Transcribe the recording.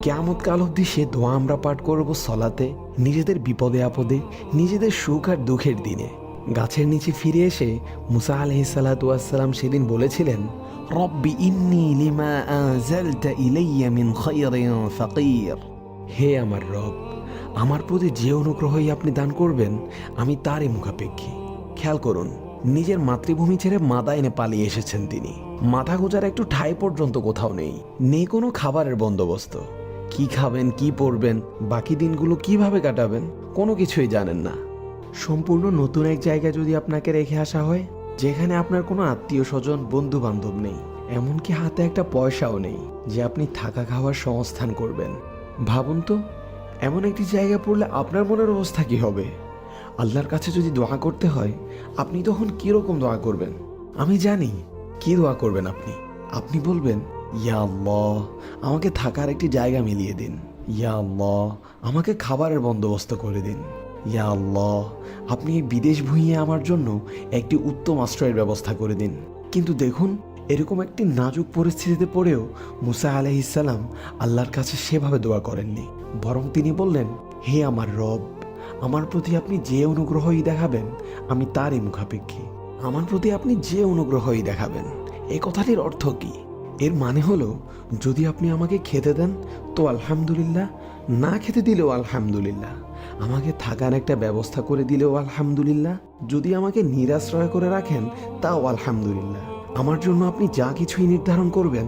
কিয়ামত কাল অবধি সে দোয়া আমরা পাঠ করব সলাতে, নিজেদের বিপদে আপদে, নিজেদের সুখ আর দুঃখের দিনে। গাছের নিচে ফিরে এসে মুসা আলাইহিসসালাতু ওয়াসসালাম সেদিন বলেছিলেন, রব্বি ইন্নী লিমা আনজালতা ইলাইয়া মিন খায়রিন ফাকির। হে আমার রব, আমার প্রতি যে অনুগ্রহই আপনি দান করবেন আমি তারই মুখাপেক্ষী। খেয়াল করুন, নিজের মাতৃভূমি ছেড়ে মাদায়েনে পালিয়ে এসেছেন তিনি। মাথা গোজার একটু ঠাঁই পর্যন্ত কোথাও নেই, নেই কোনো খাবারের বন্দোবস্ত। কি খাবেন, কি পরবেন, বাকি দিনগুলো কিভাবে কাটাবেন, কোনো কিছুই জানেন না। সম্পূর্ণ নতুন এক জায়গায় যদি আপনাকে রেখে আসা হয়, যেখানে আপনার কোনো আত্মীয় স্বজন, বন্ধু বান্ধব নেই, এমনকি হাতে একটা পয়সাও নেই যে আপনি থাকা খাওয়ার সংস্থান করবেন। ভাবুন তো, এমন একটি জায়গা পড়লে আপনার মনের অবস্থা কি হবে? আল্লাহর কাছে যদি দোয়া করতে হয়, আপনি তখন কিরকম দোয়া করবেন? আমি জানি কি দোয়া করবেন আপনি। আপনি বলবেন, ইয়া আল্লাহ, আমাকে থাকার একটি জায়গা মিলিয়ে দিন। ইয়া আল্লাহ, আমাকে খাবারের বন্দোবস্ত করে দিন। ইয়া আল্লাহ, আপনি এই বিদেশ ভুঁইয়ে আমার জন্য একটি উত্তম আশ্রয়ের ব্যবস্থা করে দিন। কিন্তু দেখুন, এরকম একটি নাজুক পরিস্থিতিতে পড়েও মুসা আলাইহিসসালাম আল্লাহর কাছে সেভাবে দোয়া করেননি, বরং তিনি বললেন, হে আমার রব, আমার প্রতি আপনি যে অনুগ্রহই দেখাবেন আমি তারই মুখাপেক্ষী। আমার প্রতি আপনি যে অনুগ্রহই দেখাবেন, এই কথাটির অর্থ কি? এর মানে হলো, যদি আপনি আমাকে খেতে দেন তো আলহামদুলিল্লাহ, না খেতে দিলেও আলহামদুলিল্লাহ, আমাকে থাকার একটা ব্যবস্থা করে দিলেও আলহামদুলিল্লাহ, যদি আমাকে নিরাশ্রয় করে রাখেন তাও আলহামদুলিল্লাহ। আমার জন্য আপনি যা কিছুই নির্ধারণ করবেন